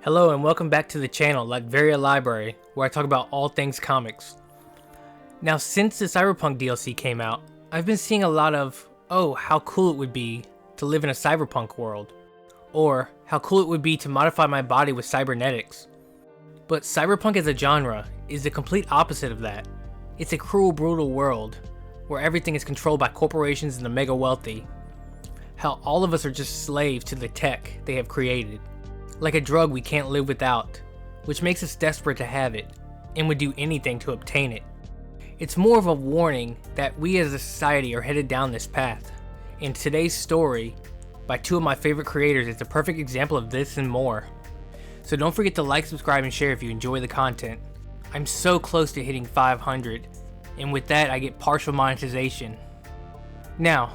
Hello and welcome back to the channel, like Very Library, where I talk about all things comics. Now, since the cyberpunk DLC came out, I've been seeing a lot of, oh, how cool it would be to live in a cyberpunk world, or how cool it would be to modify my body with cybernetics. But cyberpunk as a genre is the complete opposite of that. It's a cruel, brutal world, where everything is controlled by corporations and the mega wealthy. How all of us are just slaves to the tech they have created. Like a drug we can't live without, which makes us desperate to have it, and would do anything to obtain it. It's more of a warning that we as a society are headed down this path, and today's story, by two of my favorite creators, is a perfect example of this and more. So don't forget to like, subscribe, and share if you enjoy the content. I'm so close to hitting 500, and with that I get partial monetization. Now,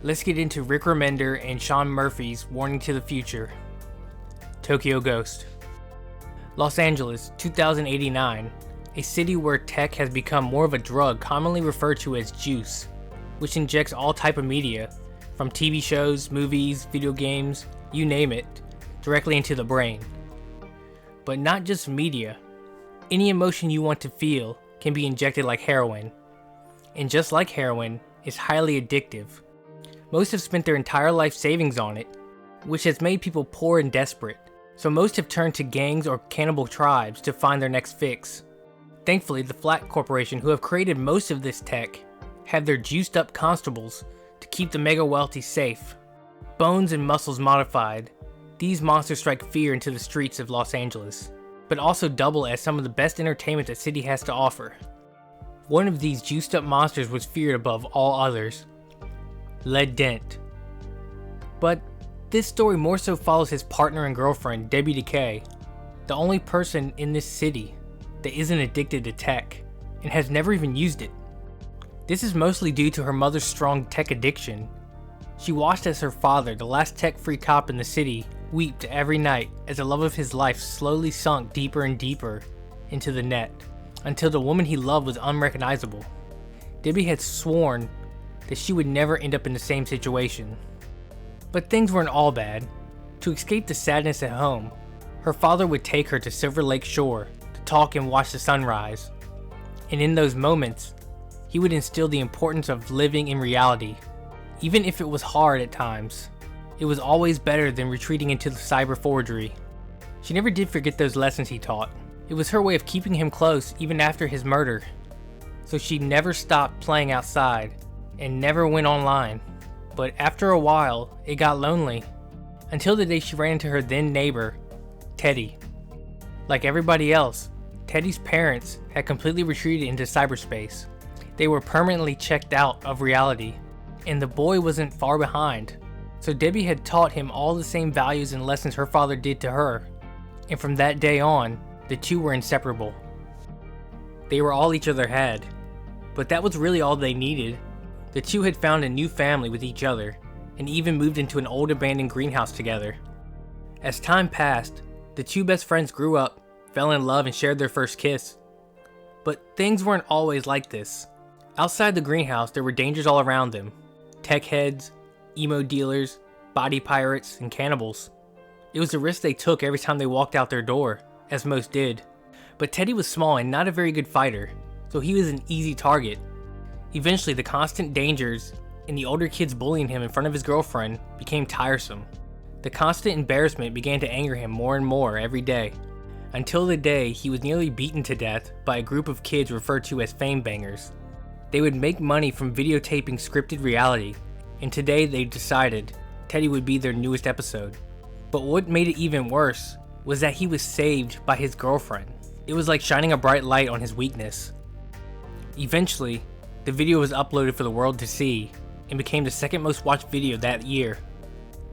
let's get into Rick Remender and Sean Murphy's Warning to the Future. Tokyo Ghost. Los Angeles, 2089, a city where tech has become more of a drug commonly referred to as juice, which injects all type of media, from TV shows, movies, video games, you name it, directly into the brain. But not just media. Any emotion you want to feel can be injected like heroin. And just like heroin, it's highly addictive. Most have spent their entire life savings on it, which has made people poor and desperate. So most have turned to gangs or cannibal tribes to find their next fix. Thankfully, the Flat Corporation, who have created most of this tech, have their juiced up constables to keep the mega wealthy safe. Bones and muscles modified, these monsters strike fear into the streets of Los Angeles, but also double as some of the best entertainment the city has to offer. One of these juiced up monsters was feared above all others, Lead Dent. But this story more so follows his partner and girlfriend, Debbie Decay, the only person in this city that isn't addicted to tech, and has never even used it. This is mostly due to her mother's strong tech addiction. She watched as her father, the last tech-free cop in the city, weep every night as the love of his life slowly sunk deeper and deeper into the net, until the woman he loved was unrecognizable. Debbie had sworn that she would never end up in the same situation. But things weren't all bad. To escape the sadness at home, her father would take her to Silver Lake Shore to talk and watch the sunrise. And in those moments, he would instill the importance of living in reality. Even if it was hard at times, it was always better than retreating into the cyber forgery. She never did forget those lessons he taught. It was her way of keeping him close even after his murder. So she never stopped playing outside and never went online. But after a while, it got lonely, until the day she ran into her then neighbor, Teddy. Like everybody else, Teddy's parents had completely retreated into cyberspace. They were permanently checked out of reality, and the boy wasn't far behind. So Debbie had taught him all the same values and lessons her father did to her, and from that day on, the two were inseparable. They were all each other had, but that was really all they needed. The two had found a new family with each other, and even moved into an old abandoned greenhouse together. As time passed, the two best friends grew up, fell in love, and shared their first kiss. But things weren't always like this. Outside the greenhouse, there were dangers all around them. Tech heads, emo dealers, body pirates, and cannibals. It was a risk they took every time they walked out their door, as most did. But Teddy was small and not a very good fighter, so he was an easy target. Eventually, the constant dangers and the older kids bullying him in front of his girlfriend became tiresome. The constant embarrassment began to anger him more and more every day, until the day he was nearly beaten to death by a group of kids referred to as fame bangers. They would make money from videotaping scripted reality, and today they decided Teddy would be their newest episode. But what made it even worse was that he was saved by his girlfriend. It was like shining a bright light on his weakness. Eventually, the video was uploaded for the world to see, and became the second most watched video that year.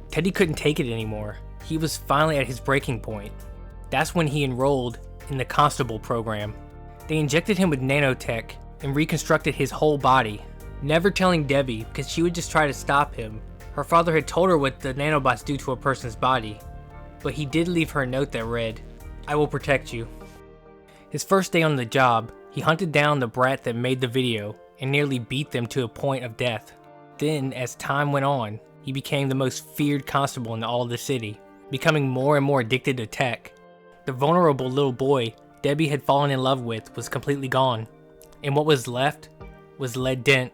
Teddy couldn't take it anymore. He was finally at his breaking point. That's when he enrolled in the Constable program. They injected him with nanotech and reconstructed his whole body, never telling Debbie because she would just try to stop him. Her father had told her what the nanobots do to a person's body, but he did leave her a note that read, "I will protect you." His first day on the job, he hunted down the brat that made the video and nearly beat them to a point of death. Then, as time went on, he became the most feared constable in all of the city, becoming more and more addicted to tech. The vulnerable little boy Debbie had fallen in love with was completely gone, and what was left was lead dent.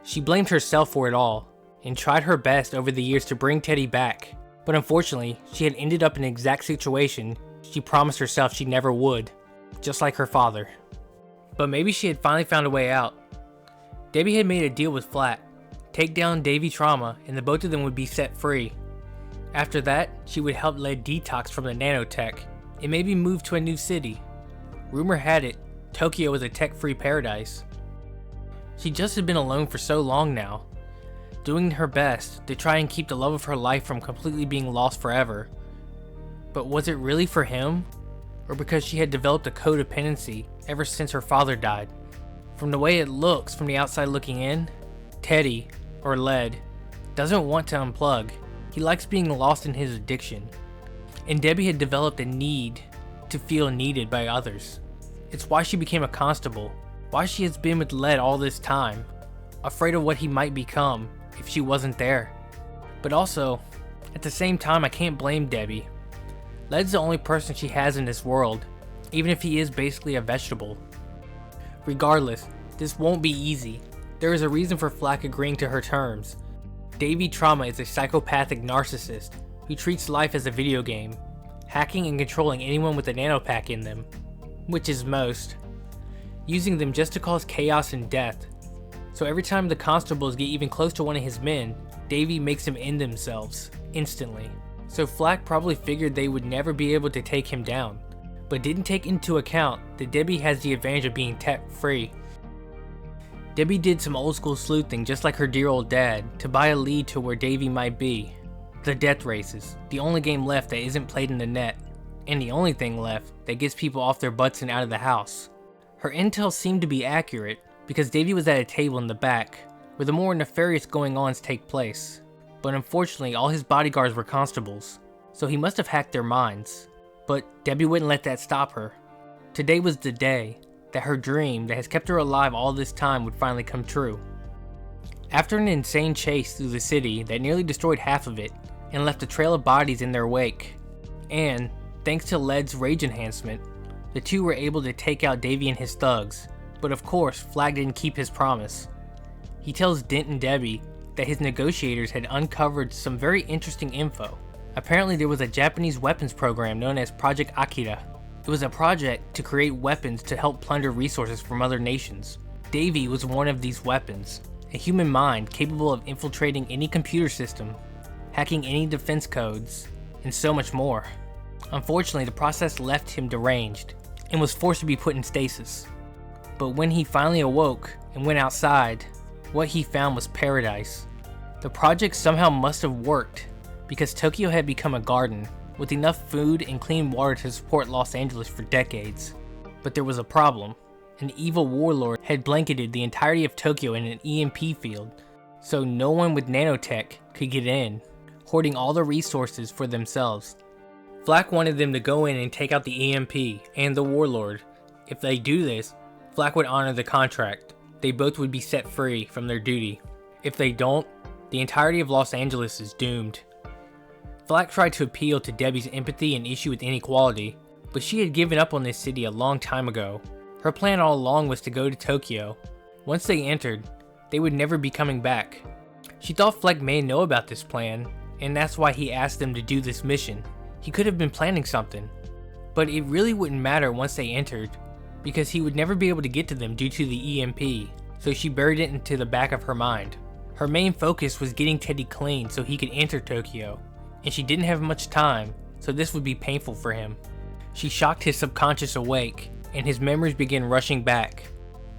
She blamed herself for it all, and tried her best over the years to bring Teddy back, but unfortunately, she had ended up in an exact situation she promised herself she never would, just like her father. But maybe she had finally found a way out. Debbie had made a deal with Flack, take down Davy Trauma, and the both of them would be set free. After that, she would help Led detox from the nanotech, and maybe move to a new city. Rumor had it, Tokyo was a tech-free paradise. She just had been alone for so long now, doing her best to try and keep the love of her life from completely being lost forever. But was it really for him? Or because she had developed a codependency ever since her father died? From the way it looks from the outside looking in, Teddy, or Led, doesn't want to unplug. He likes being lost in his addiction. And Debbie had developed a need to feel needed by others. It's why she became a constable, why she has been with Led all this time, afraid of what he might become if she wasn't there. But also, at the same time, I can't blame Debbie. Led's the only person she has in this world, even if he is basically a vegetable. Regardless, this won't be easy. There is a reason for Flack agreeing to her terms. Davy Trauma is a psychopathic narcissist who treats life as a video game, hacking and controlling anyone with a nanopack in them, which is most, using them just to cause chaos and death. So every time the constables get even close to one of his men, Davy makes them end themselves, instantly. So Flack probably figured they would never be able to take him down, but didn't take into account that Debbie has the advantage of being tech-free. Debbie did some old school sleuthing just like her dear old dad to buy a lead to where Davy might be. The death races, the only game left that isn't played in the net, and the only thing left that gets people off their butts and out of the house. Her intel seemed to be accurate, because Davy was at a table in the back, where the more nefarious going-ons take place. But unfortunately, all his bodyguards were constables, so he must have hacked their minds. But Debbie wouldn't let that stop her. Today was the day that her dream that has kept her alive all this time would finally come true. After an insane chase through the city that nearly destroyed half of it, and left a trail of bodies in their wake, and, thanks to Led's rage enhancement, the two were able to take out Davy and his thugs. But of course, Flag didn't keep his promise. He tells Dent and Debbie that his negotiators had uncovered some very interesting info. Apparently there was a Japanese weapons program known as Project Akira. It was a project to create weapons to help plunder resources from other nations. Davy was one of these weapons, a human mind capable of infiltrating any computer system, hacking any defense codes, and so much more. Unfortunately, the process left him deranged, and was forced to be put in stasis. But when he finally awoke and went outside, what he found was paradise. The project somehow must have worked, because Tokyo had become a garden, with enough food and clean water to support Los Angeles for decades. But there was a problem. An evil warlord had blanketed the entirety of Tokyo in an EMP field, so no one with nanotech could get in, hoarding all the resources for themselves. Flack wanted them to go in and take out the EMP and the warlord. If they do this, Flack would honor the contract. They both would be set free from their duty. If they don't, the entirety of Los Angeles is doomed. Flack tried to appeal to Debbie's empathy and issue with inequality, but she had given up on this city a long time ago. Her plan all along was to go to Tokyo. Once they entered, they would never be coming back. She thought Fleck may know about this plan, and that's why he asked them to do this mission. He could have been planning something, but it really wouldn't matter once they entered, because he would never be able to get to them due to the EMP, so she buried it into the back of her mind. Her main focus was getting Teddy clean so he could enter Tokyo, and she didn't have much time, so this would be painful for him. She shocked his subconscious awake, and his memories began rushing back.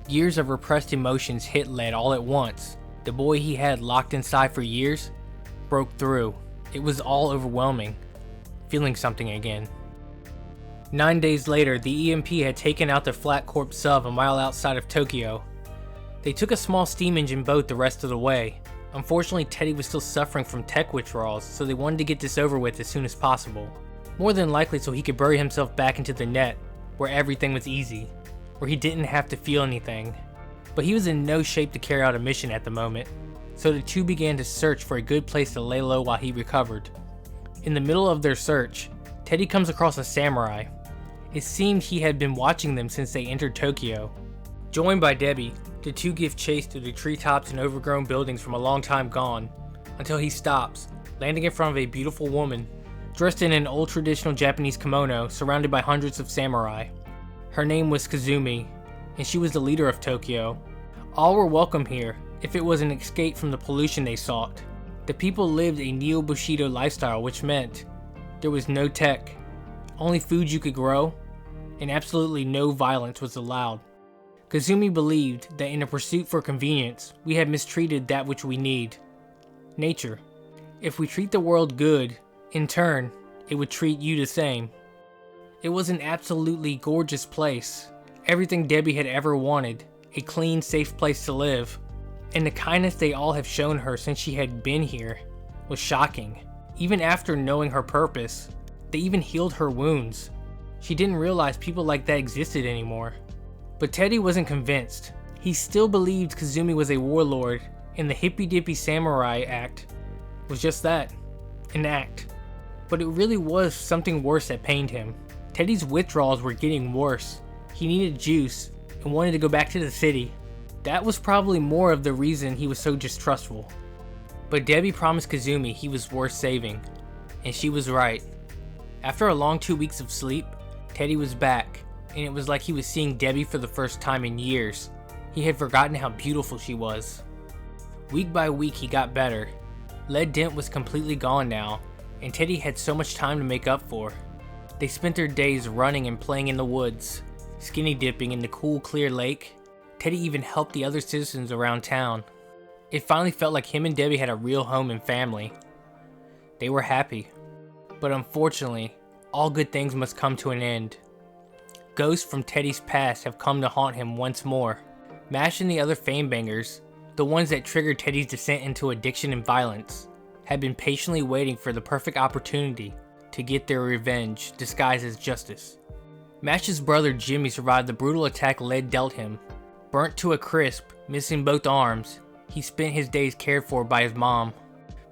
Years of repressed emotions hit Led all at once. The boy he had locked inside for years broke through. It was all overwhelming, feeling something again. 9 days later, the EMP had taken out the Flat Corp sub a mile outside of Tokyo. They took a small steam engine boat the rest of the way. Unfortunately, Teddy was still suffering from tech withdrawals, so they wanted to get this over with as soon as possible. More than likely so he could bury himself back into the net, where everything was easy, where he didn't have to feel anything. But he was in no shape to carry out a mission at the moment, so the two began to search for a good place to lay low while he recovered. In the middle of their search, Teddy comes across a samurai, It seemed he had been watching them since they entered Tokyo. Joined by Debbie, the two give chase through the treetops and overgrown buildings from a long time gone, until he stops, landing in front of a beautiful woman, dressed in an old traditional Japanese kimono surrounded by hundreds of samurai. Her name was Kazumi, and she was the leader of Tokyo. All were welcome here, if it was an escape from the pollution they sought. The people lived a Neo-Bushido lifestyle, which meant there was no tech, only food you could grow, and absolutely no violence was allowed. Kazumi believed that in a pursuit for convenience, we had mistreated that which we need: nature. If we treat the world good, in turn, it would treat you the same. It was an absolutely gorgeous place, everything Debbie had ever wanted, a clean, safe place to live. And the kindness they all have shown her since she had been here was shocking. Even after knowing her purpose, they even healed her wounds. She didn't realize people like that existed anymore. But Teddy wasn't convinced. He still believed Kazumi was a warlord, and the hippy-dippy samurai act was just that, an act. But it really was something worse that pained him. Teddy's withdrawals were getting worse. He needed juice, and wanted to go back to the city. That was probably more of the reason he was so distrustful. But Debbie promised Kazumi he was worth saving, and she was right. After a long 2 weeks of sleep, Teddy was back, and it was like he was seeing Debbie for the first time in years. He had forgotten how beautiful she was. Week by week he got better. Lead Dent was completely gone now, and Teddy had so much time to make up for. They spent their days running and playing in the woods, skinny dipping in the cool clear lake. Teddy even helped the other citizens around town. It finally felt like him and Debbie had a real home and family. They were happy. But unfortunately, all good things must come to an end. Ghosts from Teddy's past have come to haunt him once more. Mash and the other fame bangers, the ones that triggered Teddy's descent into addiction and violence, had been patiently waiting for the perfect opportunity to get their revenge disguised as justice. Mash's brother Jimmy survived the brutal attack Lead dealt him. Burnt to a crisp, missing both arms, he spent his days cared for by his mom.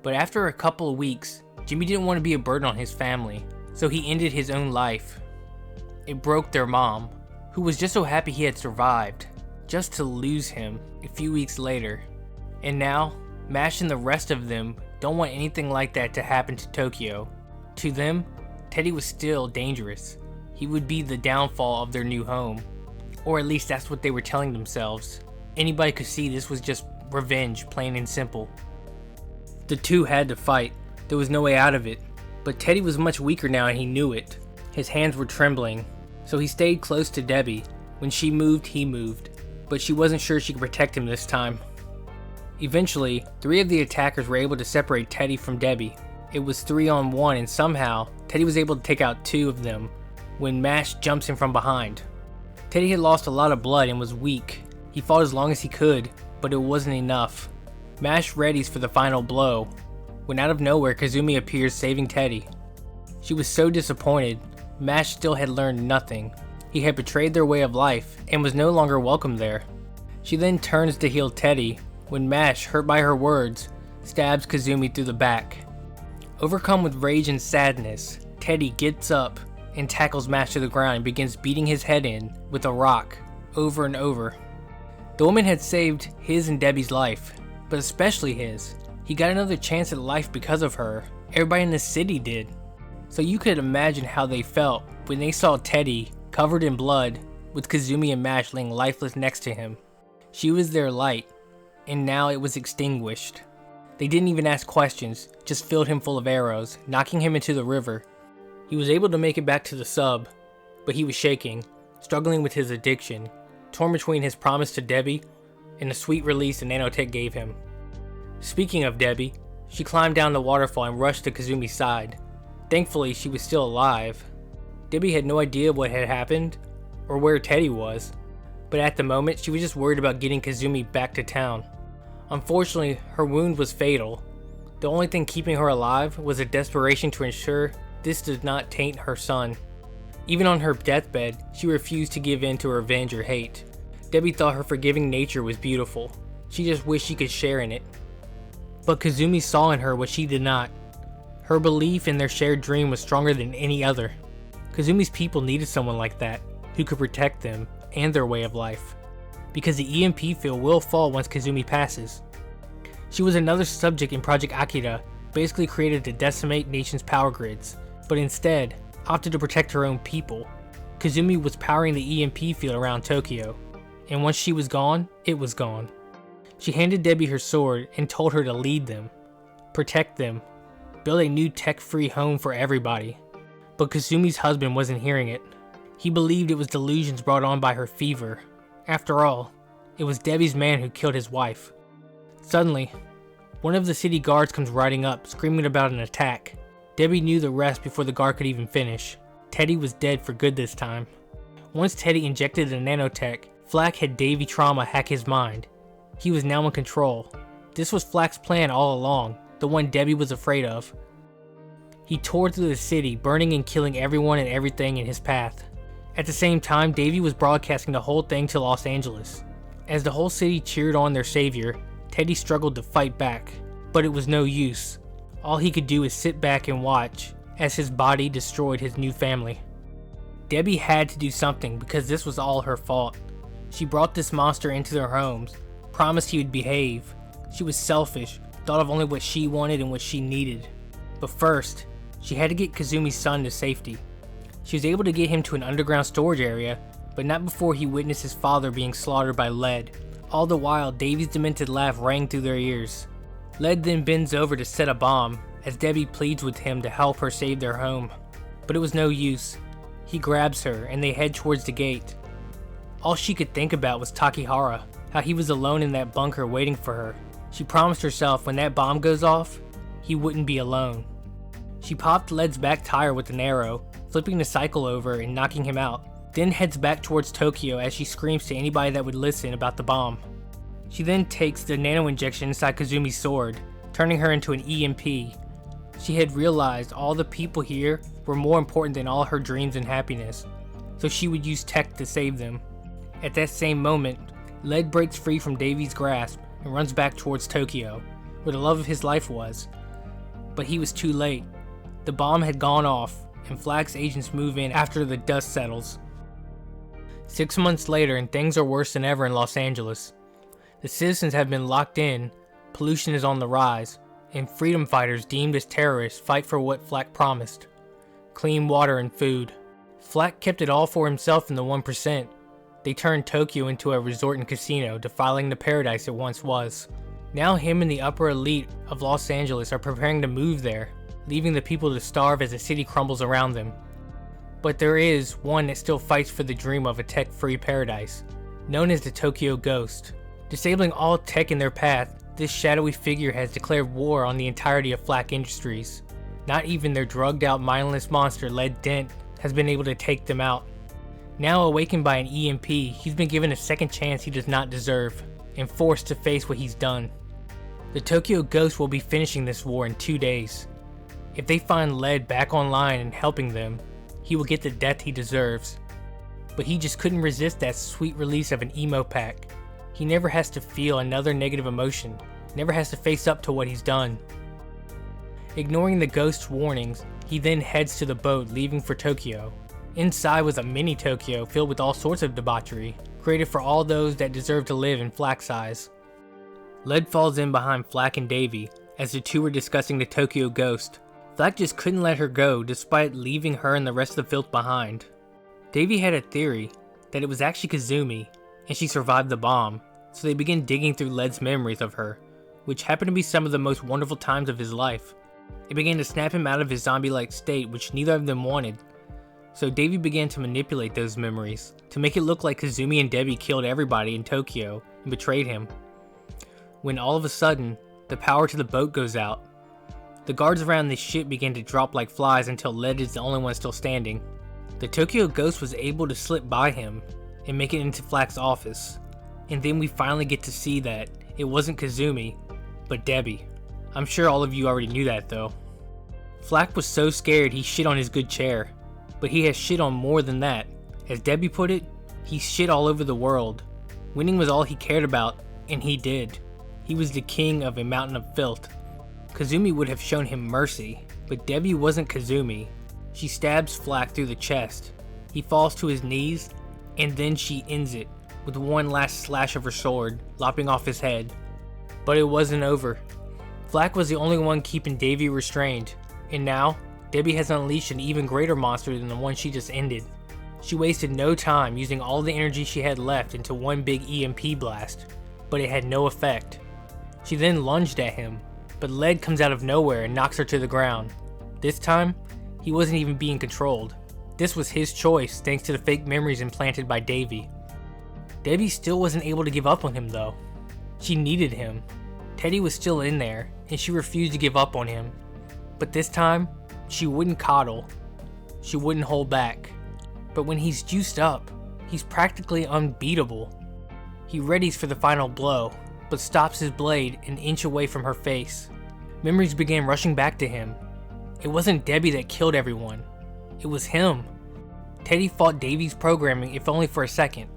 But after a couple of weeks, Jimmy didn't want to be a burden on his family, so he ended his own life. It broke their mom, who was just so happy he had survived, just to lose him a few weeks later. And now, Mash and the rest of them don't want anything like that to happen to Tokyo. To them, Teddy was still dangerous. He would be the downfall of their new home. Or at least that's what they were telling themselves. Anybody could see this was just revenge, plain and simple. The two had to fight. There was no way out of it. But Teddy was much weaker now and he knew it. His hands were trembling, so he stayed close to Debbie. When she moved, he moved, but she wasn't sure she could protect him this time. Eventually, 3 of the attackers were able to separate Teddy from Debbie. It was 3-on-1 and somehow, Teddy was able to take out 2 of them when Mash jumps in from behind. Teddy had lost a lot of blood and was weak. He fought as long as he could, but it wasn't enough. Mash readies for the final blow, when out of nowhere Kazumi appears saving Teddy. She was so disappointed. Mash still had learned nothing. He had betrayed their way of life and was no longer welcome there. She then turns to heal Teddy when Mash, hurt by her words, stabs Kazumi through the back. Overcome with rage and sadness, Teddy gets up and tackles Mash to the ground and begins beating his head in with a rock over and over. The woman had saved his and Debbie's life, but especially his. He got another chance at life because of her. Everybody in the city did. So you could imagine how they felt when they saw Teddy covered in blood with Kazumi and Mash laying lifeless next to him. She was their light, and now it was extinguished. They didn't even ask questions, just filled him full of arrows, knocking him into the river. He was able to make it back to the sub, but he was shaking, struggling with his addiction, torn between his promise to Debbie and the sweet release the nanotech gave him. Speaking of Debbie, she climbed down the waterfall and rushed to Kazumi's side. Thankfully, she was still alive. Debbie had no idea what had happened, or where Teddy was, but at the moment, she was just worried about getting Kazumi back to town. Unfortunately, her wound was fatal. The only thing keeping her alive was a desperation to ensure this did not taint her son. Even on her deathbed, she refused to give in to revenge or hate. Debbie thought her forgiving nature was beautiful. She just wished she could share in it. But Kazumi saw in her what she did not. Her belief in their shared dream was stronger than any other. Kazumi's people needed someone like that, who could protect them and their way of life, because the EMP field will fall once Kazumi passes. She was another subject in Project Akira, basically created to decimate nations' power grids, but instead opted to protect her own people. Kazumi was powering the EMP field around Tokyo, and once she was gone, it was gone. She handed Debbie her sword and told her to lead them, protect them, build a new tech-free home for everybody. But Kazumi's husband wasn't hearing it. He believed it was delusions brought on by her fever. After all, it was Debbie's man who killed his wife. Suddenly, one of the city guards comes riding up, screaming about an attack. Debbie knew the rest before the guard could even finish. Teddy was dead for good this time. Once Teddy injected the nanotech, Flack had Davy Trauma hack his mind. He was now in control. This was Flack's plan all along, the one Debbie was afraid of. He tore through the city, burning and killing everyone and everything in his path. At the same time, Davy was broadcasting the whole thing to Los Angeles. As the whole city cheered on their savior, Teddy struggled to fight back, but it was no use. All he could do is sit back and watch as his body destroyed his new family. Debbie had to do something because this was all her fault. She brought this monster into their homes, promised he would behave. She was selfish, thought of only what she wanted and what she needed. But first, she had to get Kazumi's son to safety. She was able to get him to an underground storage area, but not before he witnessed his father being slaughtered by Lead. All the while, Davy's demented laugh rang through their ears. Lead then bends over to set a bomb, as Debbie pleads with him to help her save their home. But it was no use. He grabs her, and they head towards the gate. All she could think about was Takihara, how he was alone in that bunker waiting for her. She promised herself when that bomb goes off, he wouldn't be alone. She popped Lead's back tire with an arrow, flipping the cycle over and knocking him out, then heads back towards Tokyo as she screams to anybody that would listen about the bomb. She then takes the nano injection inside Kazumi's sword, turning her into an EMP. She had realized all the people here were more important than all her dreams and happiness, so she would use tech to save them. At that same moment, Lead breaks free from Davy's grasp and runs back towards Tokyo, where the love of his life was. But he was too late. The bomb had gone off, and Flack's agents move in after the dust settles. 6 months later, and things are worse than ever in Los Angeles. The citizens have been locked in, pollution is on the rise, and freedom fighters deemed as terrorists fight for what Flack promised: clean water and food. Flack kept it all for himself in the 1%. They turned Tokyo into a resort and casino, defiling the paradise it once was. Now him and the upper elite of Los Angeles are preparing to move there, leaving the people to starve as the city crumbles around them. But there is one that still fights for the dream of a tech-free paradise, known as the Tokyo Ghost. Disabling all tech in their path, this shadowy figure has declared war on the entirety of Flack Industries. Not even their drugged-out mindless monster Lead Dent has been able to take them out. Now awakened by an EMP, he's been given a second chance he does not deserve, and forced to face what he's done. The Tokyo Ghost will be finishing this war in 2 days. If they find Lead back online and helping them, he will get the death he deserves. But he just couldn't resist that sweet release of an emo pack. He never has to feel another negative emotion, never has to face up to what he's done. Ignoring the Ghost's warnings, he then heads to the boat leaving for Tokyo. Inside was a mini Tokyo filled with all sorts of debauchery, created for all those that deserve to live in Flack's eyes. Lead falls in behind Flack and Davy as the two were discussing the Tokyo Ghost. Flack just couldn't let her go despite leaving her and the rest of the filth behind. Davy had a theory that it was actually Kazumi, and she survived the bomb, so they began digging through Lead's memories of her, which happened to be some of the most wonderful times of his life. It began to snap him out of his zombie-like state, which neither of them wanted. So Davy began to manipulate those memories, to make it look like Kazumi and Debbie killed everybody in Tokyo and betrayed him. When all of a sudden, the power to the boat goes out. The guards around the ship begin to drop like flies until Lead is the only one still standing. The Tokyo Ghost was able to slip by him and make it into Flack's office. And then we finally get to see that it wasn't Kazumi, but Debbie. I'm sure all of you already knew that though. Flack was so scared he shit on his good chair. But he has shit on more than that. As Debbie put it, he shit all over the world. Winning was all he cared about, and he did. He was the king of a mountain of filth. Kazumi would have shown him mercy, but Debbie wasn't Kazumi. She stabs Flack through the chest. He falls to his knees, and then she ends it with one last slash of her sword, lopping off his head. But it wasn't over. Flack was the only one keeping Davy restrained, and now, Debbie has unleashed an even greater monster than the one she just ended. She wasted no time using all the energy she had left into one big EMP blast, but it had no effect. She then lunged at him, but lead comes out of nowhere and knocks her to the ground. This time, he wasn't even being controlled. This was his choice thanks to the fake memories implanted by Davy. Debbie still wasn't able to give up on him though. She needed him. Teddy was still in there, and she refused to give up on him. But this time, she wouldn't coddle. She wouldn't hold back. But when he's juiced up, he's practically unbeatable. He readies for the final blow, but stops his blade an inch away from her face. Memories began rushing back to him. It wasn't Debbie that killed everyone. It was him. Teddy fought Davy's programming if only for a second.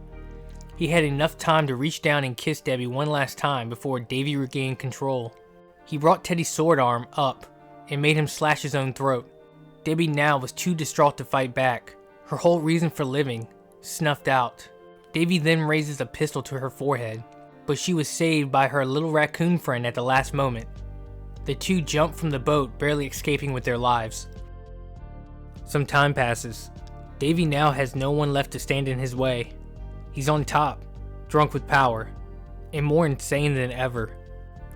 He had enough time to reach down and kiss Debbie one last time before Davy regained control. He brought Teddy's sword arm up and made him slash his own throat. Debbie now was too distraught to fight back. Her whole reason for living snuffed out. Davy then raises a pistol to her forehead, but she was saved by her little raccoon friend at the last moment. The two jump from the boat, barely escaping with their lives. Some time passes. Davy now has no one left to stand in his way. He's on top, drunk with power, and more insane than ever.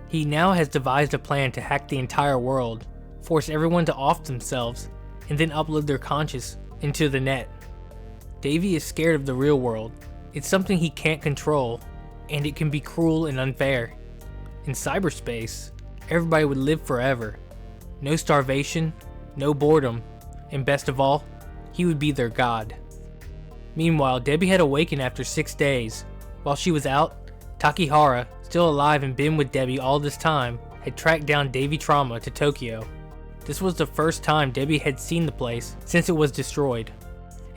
He now has devised a plan to hack the entire world, force everyone to off themselves, and then upload their conscious into the net. Davy is scared of the real world. It's something he can't control, and it can be cruel and unfair. In cyberspace, everybody would live forever. No starvation, no boredom, and best of all, he would be their god. Meanwhile, Debbie had awakened after 6 days. While she was out, Takihara, still alive and been with Debbie all this time, had tracked down Davy Trauma to Tokyo. This was the first time Debbie had seen the place since it was destroyed.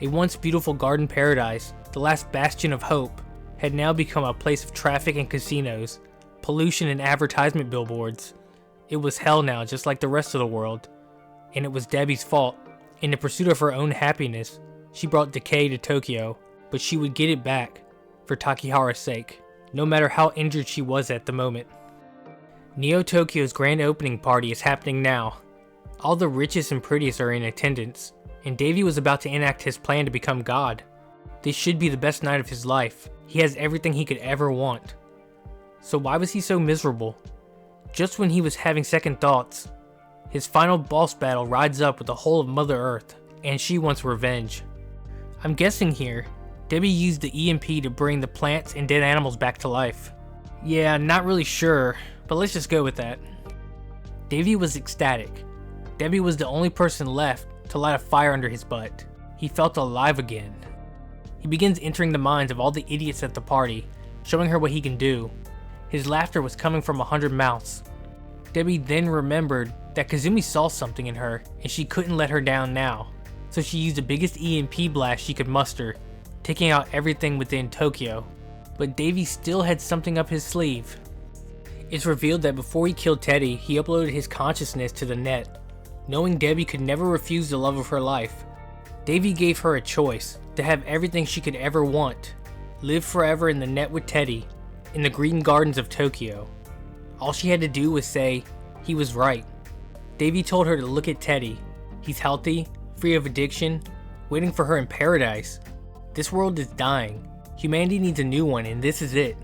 A once beautiful garden paradise, the last bastion of hope, had now become a place of traffic and casinos, pollution and advertisement billboards. It was hell now, just like the rest of the world. And it was Debbie's fault. In the pursuit of her own happiness, she brought decay to Tokyo, but she would get it back, for Takihara's sake, no matter how injured she was at the moment. Neo Tokyo's grand opening party is happening now. All the richest and prettiest are in attendance, and Davy was about to enact his plan to become God. This should be the best night of his life. He has everything he could ever want. So why was he so miserable? Just when he was having second thoughts, his final boss battle rides up with the whole of Mother Earth, and she wants revenge. I'm guessing here, Debbie used the EMP to bring the plants and dead animals back to life. Yeah, not really sure, but let's just go with that. Davy was ecstatic. Debbie was the only person left to light a fire under his butt. He felt alive again. He begins entering the minds of all the idiots at the party, showing her what he can do. His laughter was coming from 100 mouths. Debbie then remembered that Kazumi saw something in her, and she couldn't let her down now. So she used the biggest EMP blast she could muster, taking out everything within Tokyo. But Davy still had something up his sleeve. It's revealed that before he killed Teddy, he uploaded his consciousness to the net. Knowing Debbie could never refuse the love of her life, Davy gave her a choice to have everything she could ever want. Live forever in the net with Teddy, in the green gardens of Tokyo. All she had to do was say, he was right. Davy told her to look at Teddy. He's healthy, free of addiction, waiting for her in paradise. This world is dying. Humanity needs a new one, and this is it.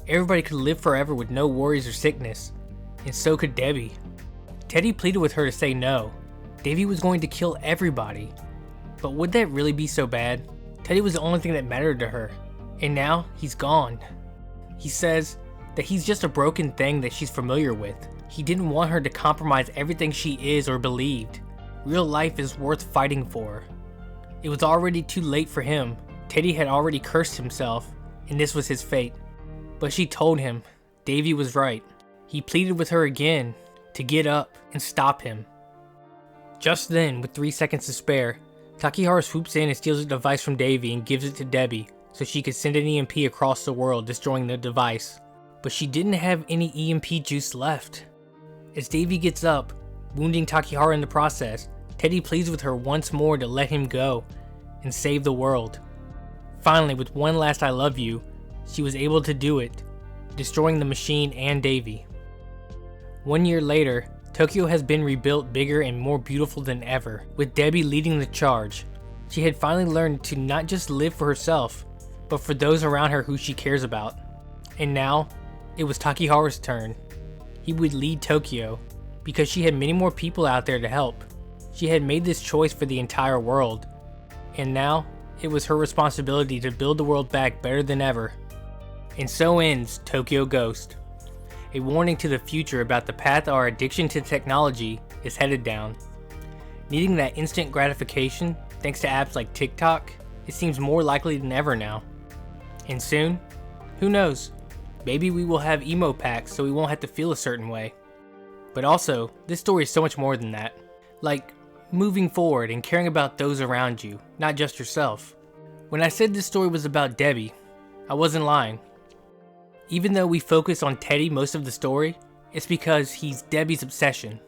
Everybody could live forever with no worries or sickness, and so could Debbie. Teddy pleaded with her to say no. Davy was going to kill everybody. But would that really be so bad? Teddy was the only thing that mattered to her, and now he's gone. He says that he's just a broken thing that she's familiar with. He didn't want her to compromise everything she is or believed. Real life is worth fighting for. It was already too late for him. Teddy had already cursed himself, and this was his fate. But she told him Davy was right. He pleaded with her again to get up and stop him. Just then, with 3 seconds to spare, Takihara swoops in and steals a device from Davy and gives it to Debbie so she could send an EMP across the world, destroying the device. But she didn't have any EMP juice left. As Davy gets up, wounding Takihara in the process, Teddy pleads with her once more to let him go and save the world. Finally, with one last I love you, she was able to do it, destroying the machine and Davy. 1 year later, Tokyo has been rebuilt bigger and more beautiful than ever, with Debbie leading the charge. She had finally learned to not just live for herself, but for those around her who she cares about. And now, it was Takiharu's turn. He would lead Tokyo, because she had many more people out there to help. She had made this choice for the entire world, and now, it was her responsibility to build the world back better than ever. And so ends Tokyo Ghost. A warning to the future about the path our addiction to technology is headed down. Needing that instant gratification, thanks to apps like TikTok, it seems more likely than ever now. And soon, who knows, maybe we will have emo packs so we won't have to feel a certain way. But also, this story is so much more than that. Like, moving forward and caring about those around you, not just yourself. When I said this story was about Debbie, I wasn't lying. Even though we focus on Teddy most of the story, it's because he's Debbie's obsession.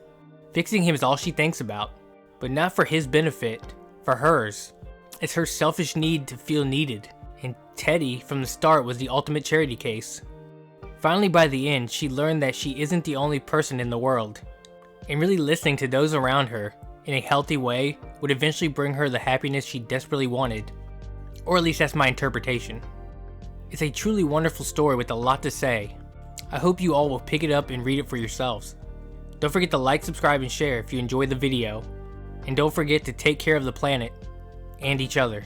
Fixing him is all she thinks about, but not for his benefit, for hers. It's her selfish need to feel needed, and Teddy from the start was the ultimate charity case. Finally, by the end, she learned that she isn't the only person in the world, and really listening to those around her in a healthy way would eventually bring her the happiness she desperately wanted, or at least that's my interpretation. It's a truly wonderful story with a lot to say. I hope you all will pick it up and read it for yourselves. Don't forget to like, subscribe, and share if you enjoyed the video, and don't forget to take care of the planet and each other.